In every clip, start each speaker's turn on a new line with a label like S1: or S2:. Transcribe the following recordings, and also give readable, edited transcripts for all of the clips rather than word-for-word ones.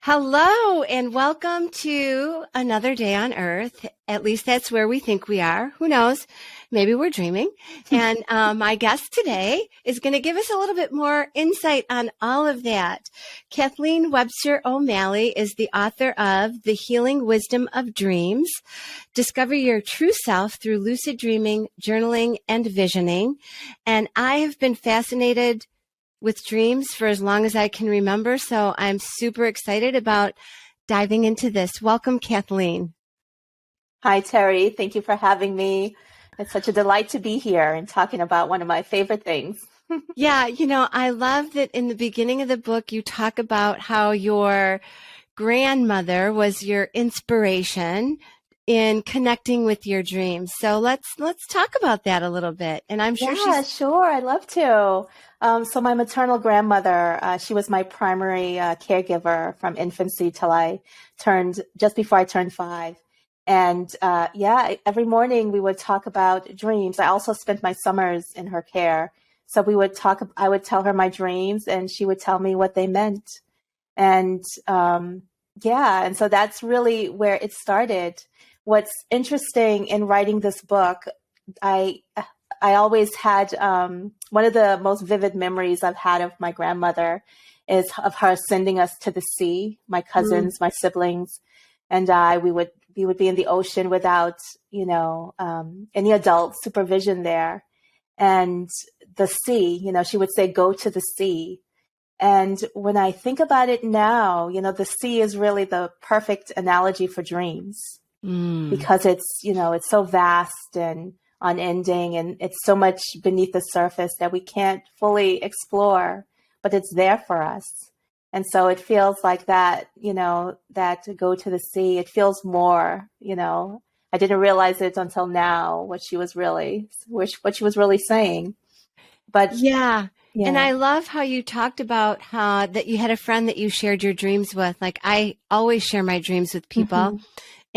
S1: Hello and welcome to another day on Earth. At least that's where we think we are. Who knows? Maybe we're dreaming. And my guest today is going to give us a little bit more insight on all of that. Kathleen Webster O'Malley is the author of The Healing Wisdom of Dreams. Discover your true self through lucid dreaming, journaling, and visioning. And I have been fascinated with dreams for as long as I can remember. So I'm super excited about diving into this. Welcome, Kathleen.
S2: Hi, Teri. Thank you for having me. It's such a delight to be here and talking about one of my favorite things.
S1: Yeah, I love that in the beginning of the book, you talk about how your grandmother was your inspiration in connecting with your dreams. So let's talk about that a little bit. And I'm sure
S2: sure. I'd love to. So my maternal grandmother, she was my primary caregiver from infancy till just before I turned 5. And every morning we would talk about dreams. I also spent my summers in her care. So I would tell her my dreams and she would tell me what they meant. And and so that's really where it started. What's interesting in writing this book, I always had one of the most vivid memories I've had of my grandmother is of her sending us to the sea, my cousins, my siblings, and we would be in the ocean without, any adult supervision there. And the sea, she would say, go to the sea. And when I think about it now, the sea is really the perfect analogy for dreams because it's so vast and unending, and it's so much beneath the surface that we can't fully explore, but it's there for us. And so it feels like that, that to go to the sea, it feels more, I didn't realize it until now, what she was really saying. But
S1: yeah. And I love how you talked about how that you had a friend that you shared your dreams with. Like I always share my dreams with people. Mm-hmm.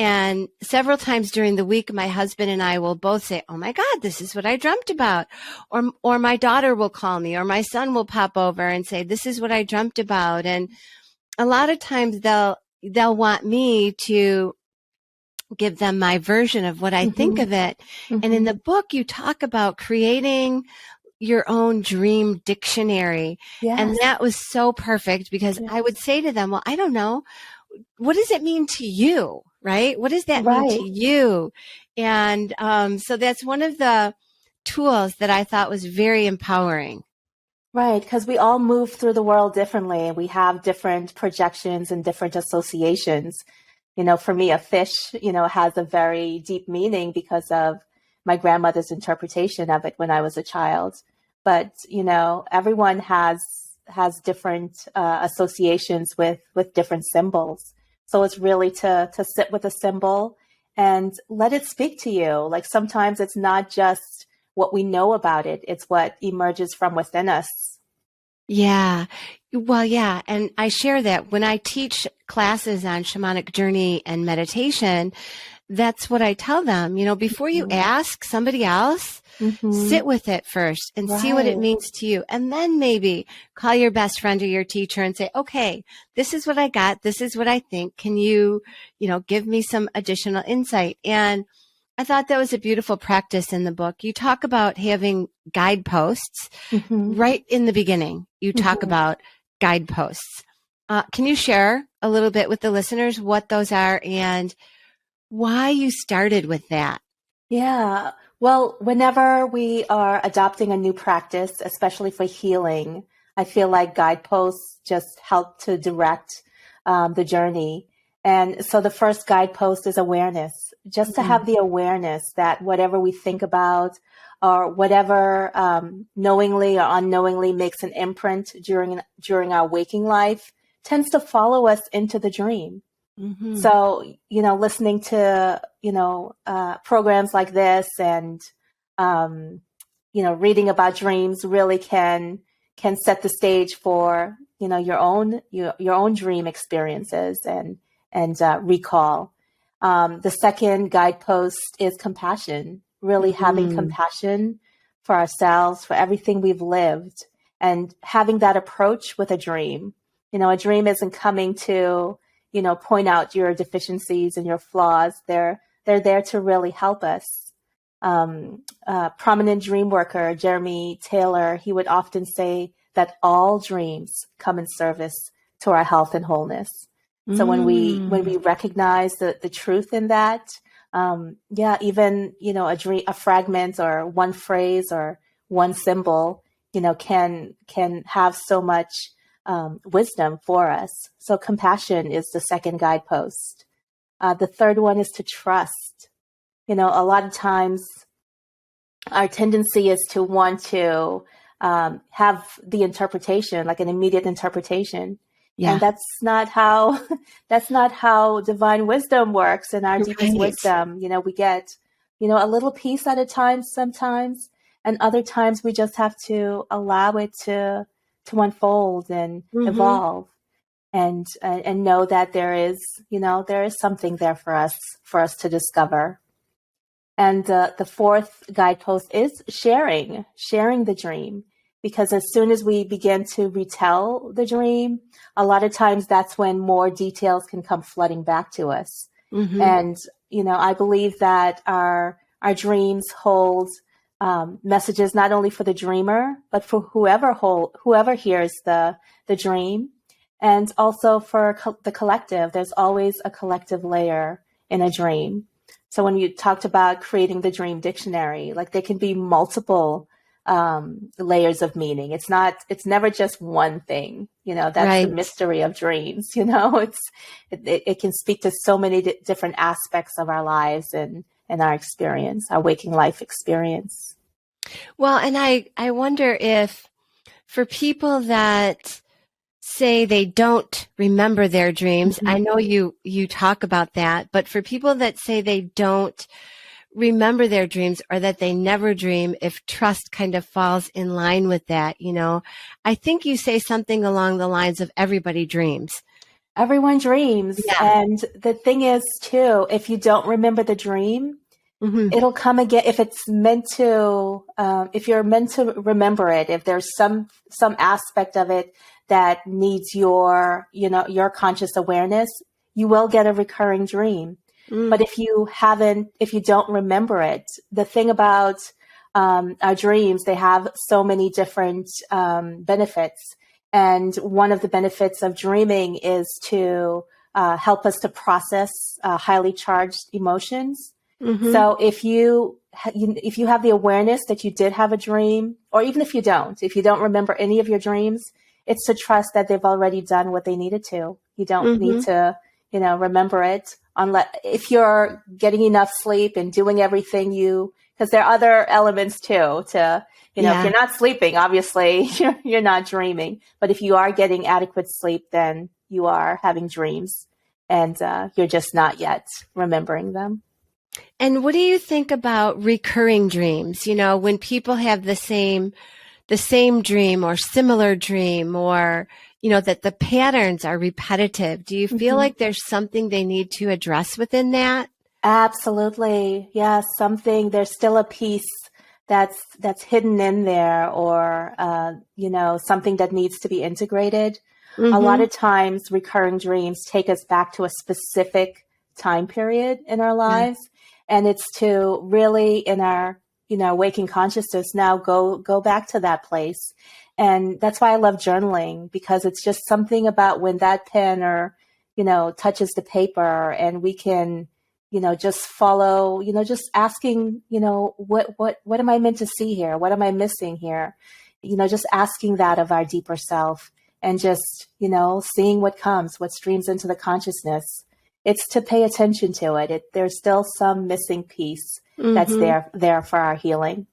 S1: And several times during the week, my husband and I will both say, oh my God, this is what I dreamt about. Or my daughter will call me or my son will pop over and say, this is what I dreamt about. And a lot of times they'll want me to give them my version of what I think of it. Mm-hmm. And in the book, you talk about creating your own dream dictionary. Yes. And that was so perfect because I would say to them, well, I don't know. What does it mean to you? Right? What does that mean to you? And so that's one of the tools that I thought was very empowering.
S2: Right, because we all move through the world differently. We have different projections and different associations. For me, a fish, has a very deep meaning because of my grandmother's interpretation of it when I was a child. But, everyone has different associations with different symbols. So it's really to sit with a symbol and let it speak to you. Like sometimes it's not just what we know about it. It's what emerges from within us.
S1: Yeah. Well, yeah. And I share that when I teach classes on shamanic journey and meditation, that's what I tell them. Before you ask somebody else, sit with it first and see what it means to you. And then maybe call your best friend or your teacher and say, okay, this is what I got. This is what I think. Can you, give me some additional insight? And I thought that was a beautiful practice in the book. You talk about having guideposts right in the beginning. You talk about guideposts. Can you share a little bit with the listeners what those are and why you started with that?
S2: Yeah. Well, whenever we are adopting a new practice, especially for healing, I feel like guideposts just help to direct the journey. And so the first guidepost is awareness, just to have the awareness that whatever we think about or whatever knowingly or unknowingly makes an imprint during our waking life tends to follow us into the dream. Mm-hmm. So, listening to, programs like this and, reading about dreams really can set the stage for, your own dream experiences and recall. The second guidepost is compassion, really having compassion for ourselves, for everything we've lived, and having that approach with a dream. A dream isn't coming to, point out your deficiencies and your flaws. They're there to really help us. Prominent dream worker Jeremy Taylor, he would often say that all dreams come in service to our health and wholeness. So when we recognize the truth in that, even a fragment or one phrase or one symbol, can have so much wisdom for us. So compassion is the second guidepost. The third one is to trust. A lot of times our tendency is to want to have the interpretation, like an immediate interpretation. Yeah. And that's not how divine wisdom works. In our deepest wisdom, we get, a little piece at a time sometimes, and other times we just have to allow it to unfold and evolve, and know that there is something there for us to discover. And the fourth guidepost is sharing the dream. Because as soon as we begin to retell the dream, a lot of times that's when more details can come flooding back to us. And, I believe that our dreams hold messages not only for the dreamer, but for whoever hears the dream, and also for the collective. There's always a collective layer in a dream. So when you talked about creating the dream dictionary, like there can be multiple layers of meaning. It's never just one thing, that's right. The mystery of dreams, it can speak to so many different aspects of our lives and our experience, our waking life experience.
S1: Well, and I wonder if for people that say they don't remember their dreams, I know you talk about that, but for people that say they don't remember their dreams or that they never dream, if trust kind of falls in line with that, I think you say something along the lines of everybody dreams.
S2: Everyone dreams. Yeah. And the thing is too, if you don't remember the dream, it'll come again. If it's meant to, if you're meant to remember it, if there's some aspect of it that needs your conscious awareness, you will get a recurring dream. But if you don't remember it, the thing about our dreams, they have so many different benefits. And one of the benefits of dreaming is to help us to process highly charged emotions. So if you have the awareness that you did have a dream, or even if you don't remember any of your dreams, it's to trust that they've already done what they needed to. You don't need to, remember it. Unless if you're getting enough sleep and doing everything because there are other elements too if you're not sleeping, obviously you're not dreaming. But if you are getting adequate sleep, then you are having dreams, and you're just not yet remembering them.
S1: And what do you think about recurring dreams? When people have the same dream or similar dream, or that the patterns are repetitive. Do you feel like there's something they need to address within that?
S2: Absolutely. Yeah, there's still a piece that's hidden in there, or, something that needs to be integrated. A lot of times recurring dreams take us back to a specific time period in our lives. And it's to really, in our, waking consciousness now, go back to that place. And that's why I love journaling, because it's just something about when that pen or, touches the paper, and we can, just follow, just asking, what am I meant to see here? What am I missing here? Just asking that of our deeper self, and just, seeing what comes, what streams into the consciousness. It's to pay attention to it. There's still some missing piece that's there for our healing.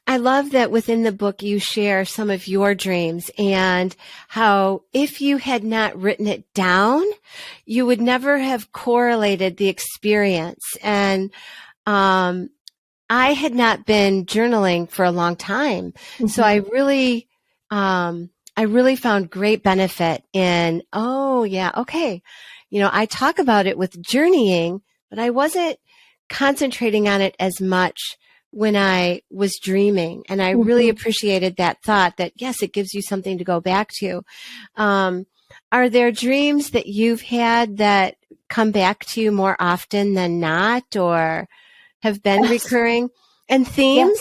S1: I love that within the book you share some of your dreams, and how if you had not written it down, you would never have correlated the experience. And I had not been journaling for a long time. So I really found great benefit in, I talk about it with journeying, but I wasn't concentrating on it as much when I was dreaming. And I really appreciated that thought that, yes, it gives you something to go back to. Are there dreams that you've had that come back to you more often than not, or have been recurring? And themes?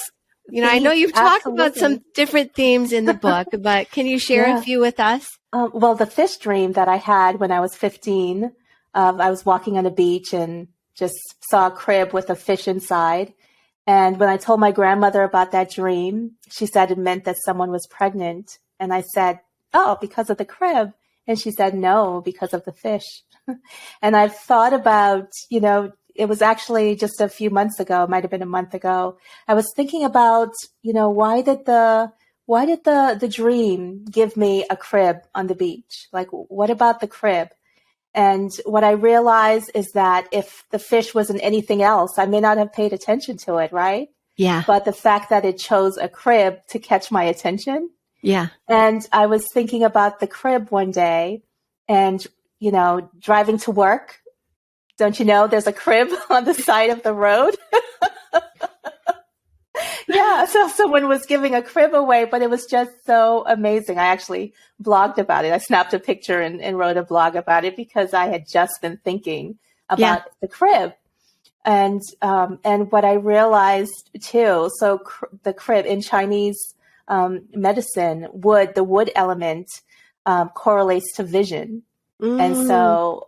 S2: Yes.
S1: I know you've talked about some
S2: Absolutely.
S1: different themes in the book, but can you share a
S2: Yeah.
S1: few with us?
S2: Well, the fish dream that I had when I was 15, I was walking on a beach and just saw a crib with a fish inside. And when I told my grandmother about that dream, she said it meant that someone was pregnant. And I said, oh, because of the crib. And she said, no, because of the fish. And I've thought about, it was actually just a few months ago, it might have been a month ago. I was thinking about, why did the dream give me a crib on the beach? Like, what about the crib? And what I realized is that if the fish wasn't anything else, I may not have paid attention to it, right?
S1: Yeah.
S2: But the fact that it chose a crib to catch my attention.
S1: Yeah.
S2: And I was thinking about the crib one day and, driving to work. Don't you know there's a crib on the side of the road? Yeah, so someone was giving a crib away, but it was just so amazing. I actually blogged about it. I snapped a picture and wrote a blog about it because I had just been thinking about the crib. And what I realized too, so the crib in Chinese medicine, the wood element correlates to vision. And so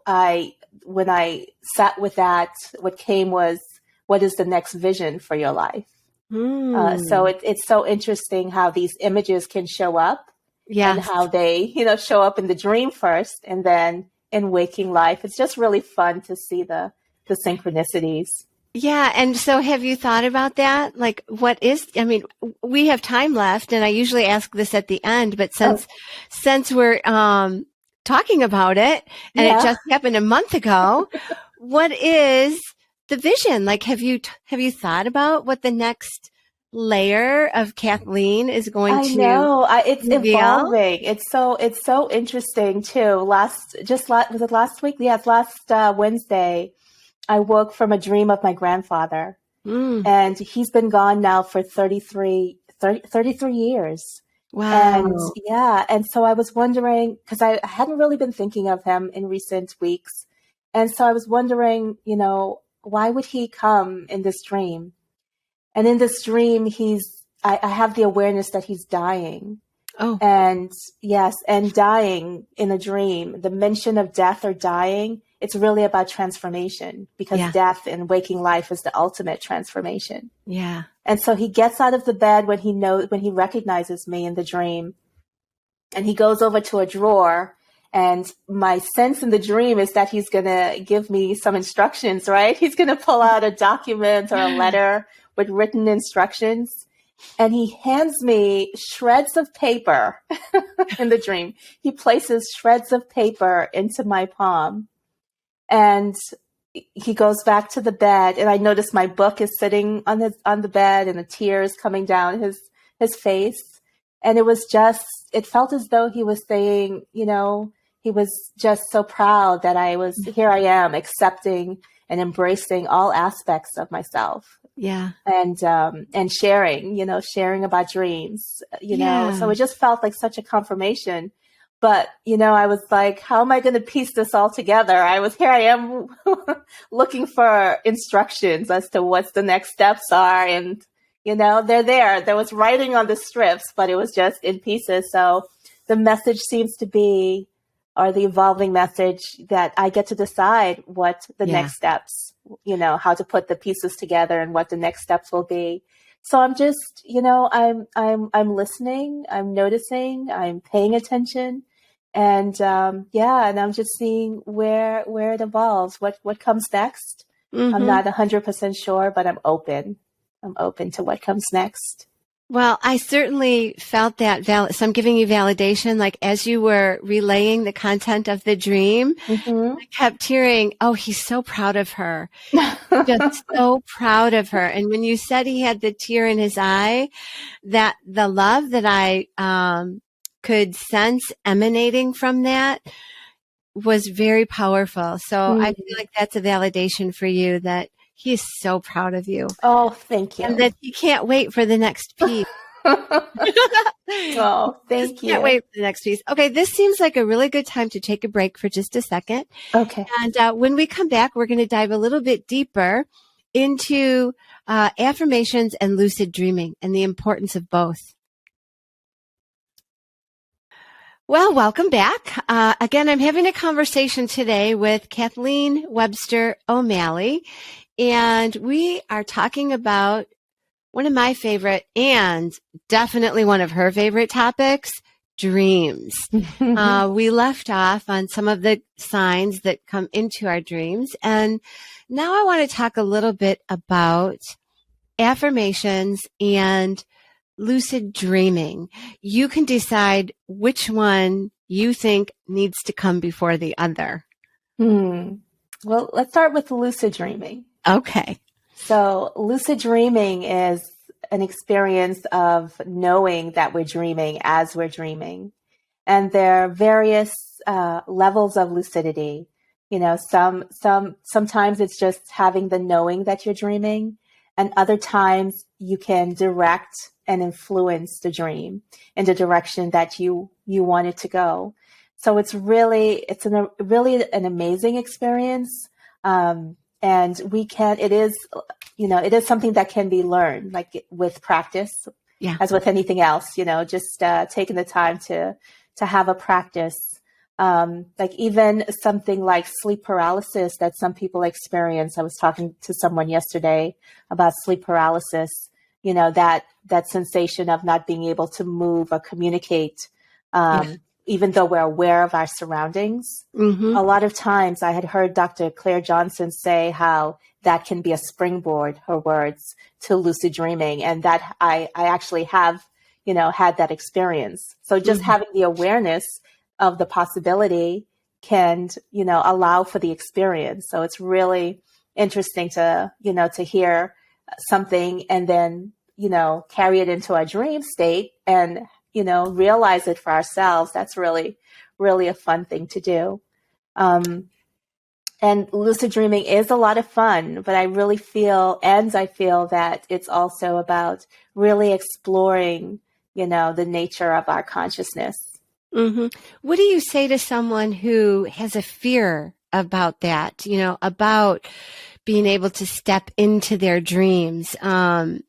S2: when I sat with that, what came was, what is the next vision for your life? So it's so interesting how these images can show up and how they, show up in the dream first and then in waking life. It's just really fun to see the synchronicities.
S1: Yeah. And so have you thought about that? Like, we have time left and I usually ask this at the end, but since we're, talking about it and it just happened a month ago, what is the vision? Like, have you thought about what the next layer of Kathleen is going to?
S2: I know it's
S1: reveal?
S2: Evolving. It's so interesting too. Was it last week? Yes, last Wednesday, I woke from a dream of my grandfather, and he's been gone now for 33 years.
S1: Wow.
S2: And so I was wondering, because I hadn't really been thinking of him in recent weeks, and so I was wondering, why would he come in this dream? And in this dream, I have the awareness that he's dying. Oh. And yes, and dying in a dream, the mention of death or dying, it's really about transformation because death in waking life is the ultimate transformation.
S1: Yeah.
S2: And so he gets out of the bed when he recognizes me in the dream, and he goes over to a drawer. And my sense in the dream is that he's going to give me some instructions, right? He's going to pull out a document or a letter with written instructions. And he hands me shreds of paper in the dream. He places shreds of paper into my palm. And he goes back to the bed. And I notice my book is sitting on the bed and the tears coming down his face. And it felt as though he was saying, he was just so proud that here I am accepting and embracing all aspects of myself.
S1: Yeah.
S2: And sharing about dreams, so it just felt like such a confirmation. But, I was like, how am I going to piece this all together? Here I am looking for instructions as to what the next steps are. And, they're there. There was writing on the strips, but it was just in pieces. So the message seems to be, or the evolving message, that I get to decide what the next steps, how to put the pieces together and what the next steps will be. So I'm just, I'm listening, I'm noticing, I'm paying attention, and and I'm just seeing where it evolves, what comes next. I'm not 100% sure, but I'm open. I'm open to what comes next.
S1: Well, I certainly felt that so I'm giving you validation. Like as you were relaying the content of the dream, I kept hearing, oh, he's so proud of her. Just so proud of her. And when you said he had the tear in his eye, that the love that I could sense emanating from that was very powerful. So I feel like that's a validation for you that he is so proud of you.
S2: Oh, thank you.
S1: And that he can't wait for the next piece.
S2: Oh, thank
S1: Can't
S2: you.
S1: wait for the next piece. Okay, this seems like a really good time to take a break for just a second.
S2: Okay.
S1: And when we come back, we're going to dive a little bit deeper into affirmations and lucid dreaming and the importance of both. Well, welcome back. Again, I'm having a conversation today with Kathleen Webster O'Malley, and we are talking about one of my favorite and definitely one of her favorite topics, dreams. We left off on some of the signs that come into our dreams, and now I want to talk a little bit about affirmations and lucid dreaming. You can decide which one you think needs to come before the other.
S2: Well, let's start with lucid dreaming.
S1: Okay.
S2: So lucid dreaming is an experience of knowing that we're dreaming as we're dreaming. And there are various levels of lucidity. You know, sometimes it's just having the knowing that you're dreaming, and other times you can direct and influence the dream in the direction that you want it to go. So it's really an amazing experience. And it is something that can be learned, like with practice, as with anything else, just taking the time to have a practice. Like even something like sleep paralysis that some people experience. I was talking to someone yesterday about sleep paralysis, that sensation of not being able to move or communicate, even though we're aware of our surroundings. A lot of times I had heard Dr. Claire Johnson say how that can be a springboard, her words, to lucid dreaming. And that I actually have, had that experience. So just having the awareness of the possibility can, allow for the experience. So it's really interesting to hear something and then, carry it into a dream state and, realize it for ourselves. That's really, really a fun thing to do. And lucid dreaming is a lot of fun, but I feel that it's also about really exploring, the nature of our consciousness.
S1: What do you say to someone who has a fear about that, about being able to step into their dreams? One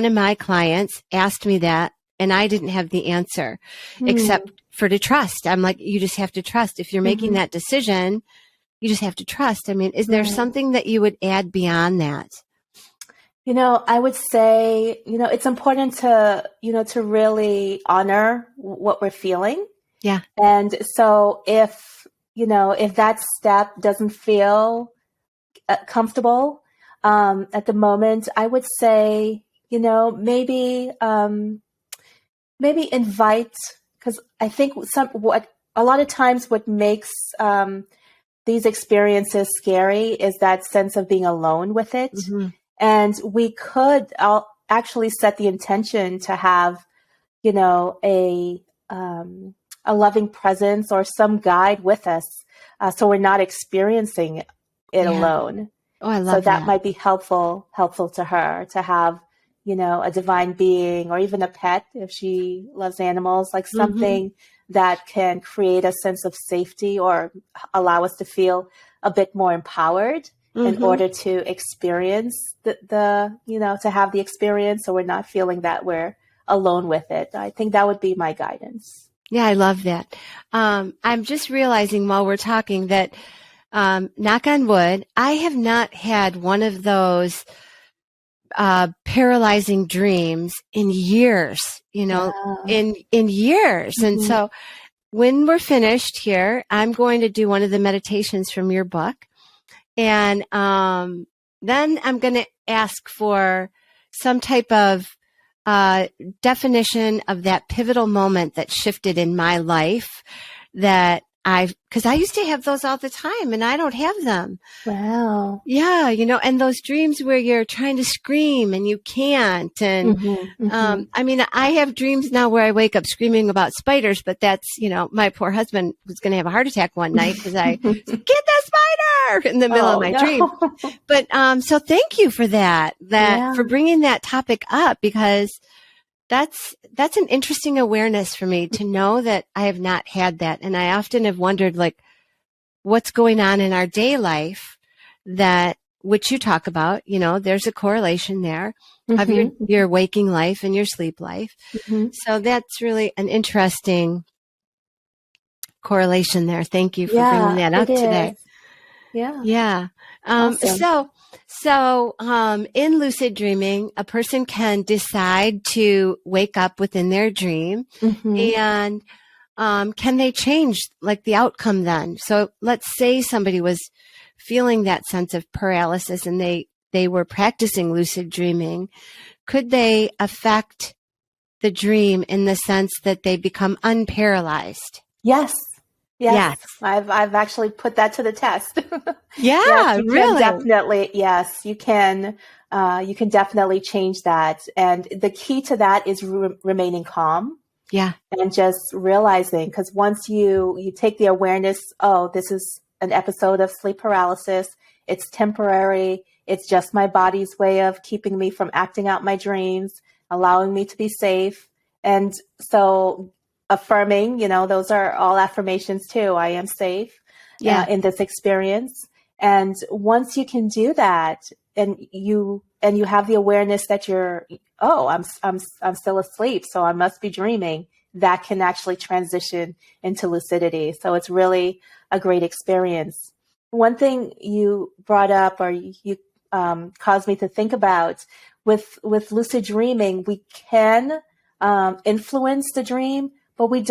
S1: of my clients asked me that, and I didn't have the answer except for to trust. I'm like, you just have to trust. If you're making that decision, you just have to trust. I mean, is there something that you would add beyond that?
S2: I would say, it's important to really honor what we're feeling.
S1: Yeah.
S2: And so if that step doesn't feel comfortable at the moment, I would say, maybe invite, because I think a lot of times what makes these experiences scary is that sense of being alone with it. And we could actually set the intention to have, a loving presence or some guide with us, so we're not experiencing it alone.
S1: Oh, I love
S2: that. So that might be helpful to her to have, a divine being or even a pet if she loves animals, like something that can create a sense of safety or allow us to feel a bit more empowered in order to experience to have the experience, so we're not feeling that we're alone with it. I think that would be my guidance.
S1: Yeah, I love that. I'm just realizing while we're talking that, knock on wood, I have not had one of those paralyzing dreams in years, in years. And so when we're finished here, I'm going to do one of the meditations from your book. And then I'm going to ask for some type of definition of that pivotal moment that shifted in my life because I used to have those all the time and I don't have them.
S2: Wow.
S1: Yeah. And those dreams where you're trying to scream and you can't. And, I mean, I have dreams now where I wake up screaming about spiders, but that's, my poor husband was going to have a heart attack one night because I said, get the spider in the middle of my dream. But, so thank you for that, for bringing that topic up, because that's an interesting awareness for me to know that I have not had that. And I often have wondered, like, what's going on in our day life that, which you talk about, there's a correlation there of your waking life and your sleep life. So that's really an interesting correlation there. Thank you for bringing that up today. Yeah. Awesome. So in lucid dreaming, a person can decide to wake up within their dream, and can they change like the outcome then? So let's say somebody was feeling that sense of paralysis and they were practicing lucid dreaming. Could they affect the dream in the sense that they become unparalyzed?
S2: Yes. I've actually put that to the test.
S1: Yeah, really?
S2: Definitely. Yes, you can. You can definitely change that. And the key to that is remaining calm.
S1: Yeah.
S2: And just realizing, because once you take the awareness, oh, this is an episode of sleep paralysis. It's temporary. It's just my body's way of keeping me from acting out my dreams, allowing me to be safe. And so affirming, those are all affirmations too. I am safe in this experience. And once you can do that, and you have the awareness that I'm still asleep, so I must be dreaming, that can actually transition into lucidity. So it's really a great experience. One thing you brought up, or you caused me to think about, with lucid dreaming, we can influence the dream, but we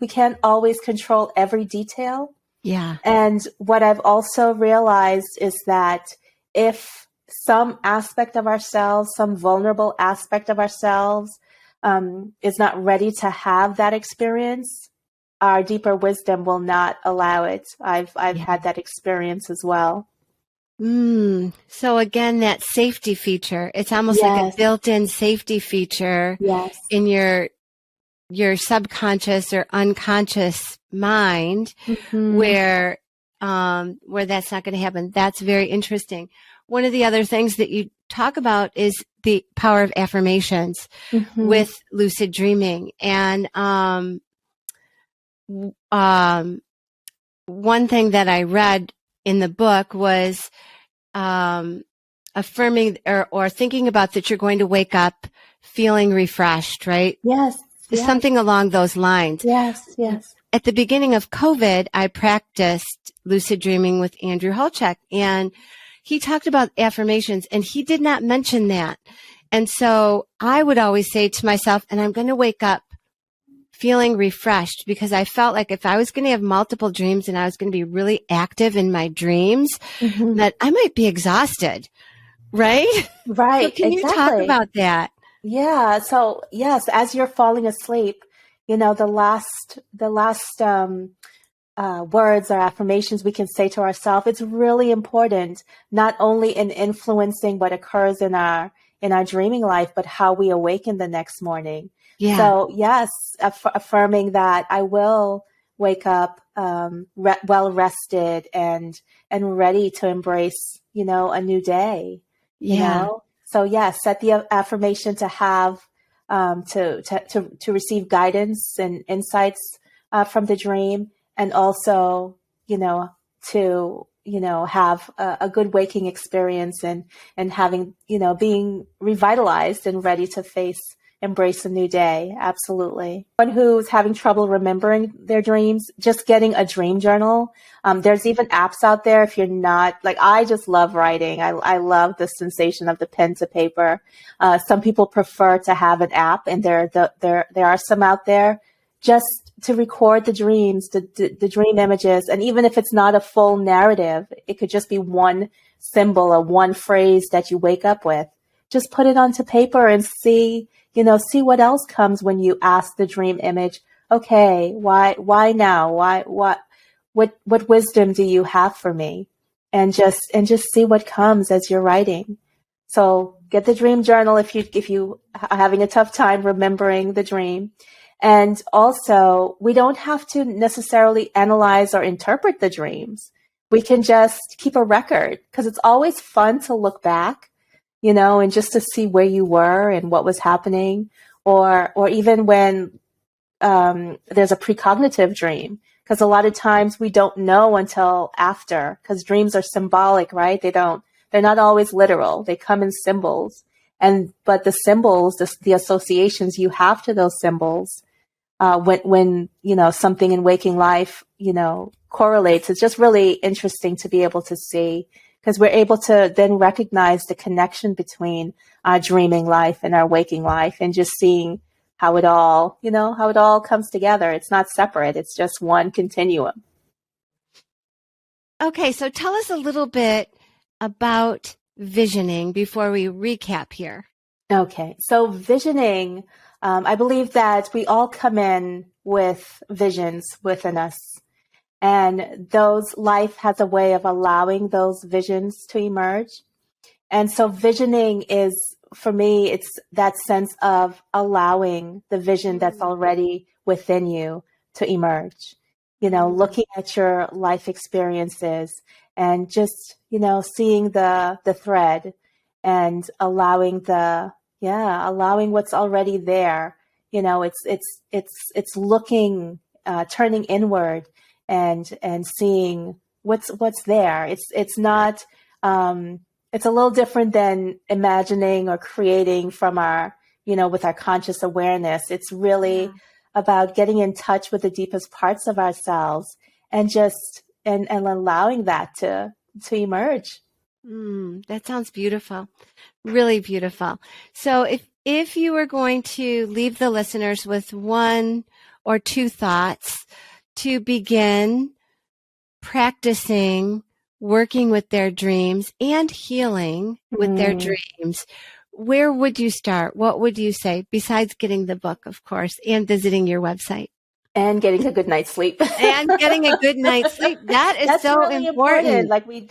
S2: can't always control every detail.
S1: Yeah.
S2: And what I've also realized is that if some aspect of ourselves, some vulnerable aspect of ourselves, is not ready to have that experience, our deeper wisdom will not allow it. I've had that experience as well.
S1: So again, that safety feature, it's almost like a built-in safety feature in your subconscious or unconscious mind, where that's not going to happen. That's very interesting. One of the other things that you talk about is the power of affirmations with lucid dreaming. And one thing that I read in the book was affirming or thinking about that you're going to wake up feeling refreshed, right?
S2: Yes.
S1: Something along those lines.
S2: Yes.
S1: At the beginning of COVID, I practiced lucid dreaming with Andrew Holchek, and he talked about affirmations, and he did not mention that. And so I would always say to myself, and I'm going to wake up feeling refreshed, because I felt like if I was going to have multiple dreams and I was going to be really active in my dreams, that I might be exhausted, right?
S2: Right.
S1: So can you talk about that?
S2: Yeah. So yes, as you're falling asleep, the last words or affirmations we can say to ourselves, it's really important, not only in influencing what occurs in our dreaming life, but how we awaken the next morning. Yeah. So yes, affirming that I will wake up well rested and ready to embrace, a new day. So yes, set the affirmation to have to receive guidance and insights from the dream, and also to have a good waking experience and having being revitalized and ready to embrace a new day. Absolutely. Someone who's having trouble remembering their dreams, just getting a dream journal. There's even apps out there. If you're not, like, I just love writing. I love the sensation of the pen to paper. Some people prefer to have an app, and there are some out there just to record the dreams, the dream images. And even if it's not a full narrative, it could just be one symbol or one phrase that you wake up with. Just put it onto paper and see what else comes when you ask the dream image, okay, why now? What wisdom do you have for me? And just see what comes as you're writing. So get the dream journal if you are having a tough time remembering the dream. And also, we don't have to necessarily analyze or interpret the dreams. We can just keep a record, because it's always fun to look back, and just to see where you were and what was happening, or even when there's a precognitive dream, because a lot of times we don't know until after, because dreams are symbolic, right? They're not always literal. They come in symbols, but the symbols, the associations you have to those symbols, when something in waking life correlates, it's just really interesting to be able to see, because we're able to then recognize the connection between our dreaming life and our waking life, and just seeing how it all comes together. It's not separate. It's just one continuum.
S1: Okay, so tell us a little bit about visioning before we recap here.
S2: Okay, so visioning, I believe that we all come in with visions within us, and life has a way of allowing those visions to emerge. And so visioning is, for me, it's that sense of allowing the vision that's already within you to emerge, looking at your life experiences and just, seeing the thread and allowing what's already there. It's looking, turning inward and seeing what's there. It's not, it's a little different than imagining or creating from with our conscious awareness. It's really about getting in touch with the deepest parts of ourselves and allowing that to emerge.
S1: That sounds beautiful. Really beautiful. So if you were going to leave the listeners with one or two thoughts to begin practicing working with their dreams and healing with their dreams, where would you start? What would you say, besides getting the book, of course, and visiting your website?
S2: And getting a good night's sleep.
S1: And getting a good night's sleep. That's so
S2: really important. Like we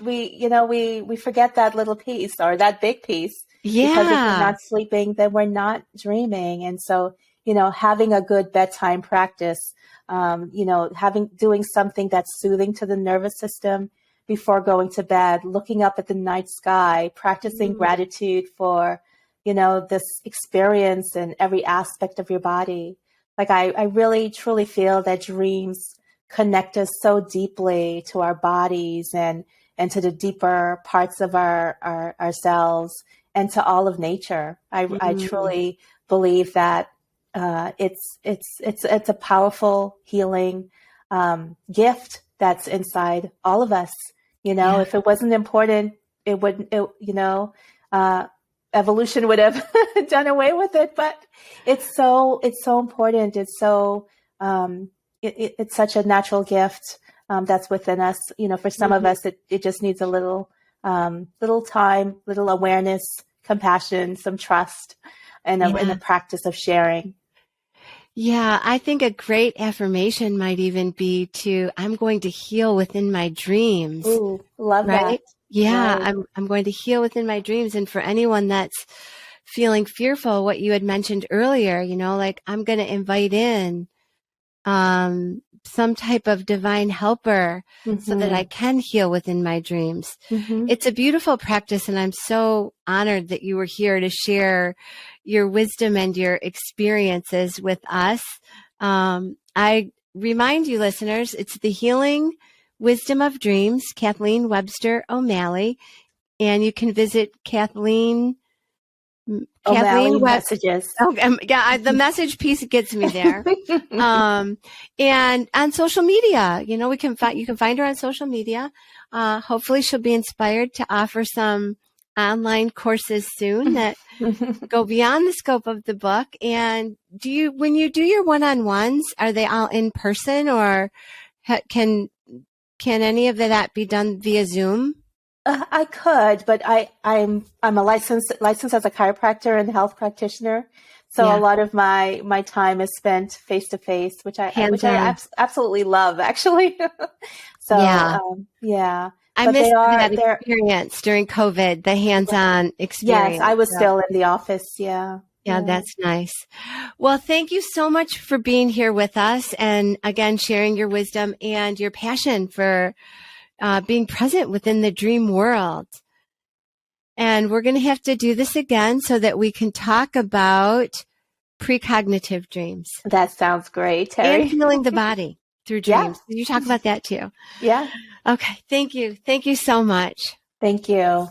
S2: forget that little piece, or that big piece.
S1: Yeah.
S2: Because if we're not sleeping, then we're not dreaming. And so, having a good bedtime practice, doing something that's soothing to the nervous system before going to bed, looking up at the night sky, practicing gratitude for, this experience and every aspect of your body. Like I really truly feel that dreams connect us so deeply to our bodies and to the deeper parts of ourselves and to all of nature. I truly believe that it's a powerful healing gift that's inside all of us. If it wasn't important, evolution would have done away with it, but it's so important. It's so, it's such a natural gift, that's within us. For some of us, it just needs a little time, little awareness, compassion, some trust, and a practice of sharing.
S1: Yeah, I think a great affirmation might even be I'm going to heal within my dreams.
S2: Ooh, love
S1: right?
S2: that.
S1: Yeah,
S2: Right.
S1: I'm going to heal within my dreams. And for anyone that's feeling fearful, what you had mentioned earlier, like I'm going to invite in some type of divine helper so that I can heal within my dreams. It's a beautiful practice, and I'm so honored that you were here to share your wisdom and your experiences with us. I remind you, listeners, it's the Healing Wisdom of Dreams, Kathleen Webster O'Malley, and you can visit Kathleen
S2: Messages.
S1: Oh, the message piece gets me there. And on social media, you can find her on social media. Hopefully she'll be inspired to offer some online courses soon that go beyond the scope of the book. And when you do your one-on-ones, are they all in person, or can any of that be done via Zoom?
S2: I could, but I'm a licensed as a chiropractor and health practitioner. So a lot of my time is spent face to face, which I absolutely love, actually. So
S1: I missed that experience during COVID, the hands-on experience.
S2: Yes, I was still in the office. Yeah,
S1: that's nice. Well, thank you so much for being here with us, and again, sharing your wisdom and your passion for being present within the dream world. And we're going to have to do this again so that we can talk about precognitive dreams.
S2: That sounds great, Teri.
S1: And healing the body through dreams.
S2: Yeah.
S1: Did you talk about that too?
S2: Yeah.
S1: Okay. Thank you. Thank you so much.
S2: Thank you.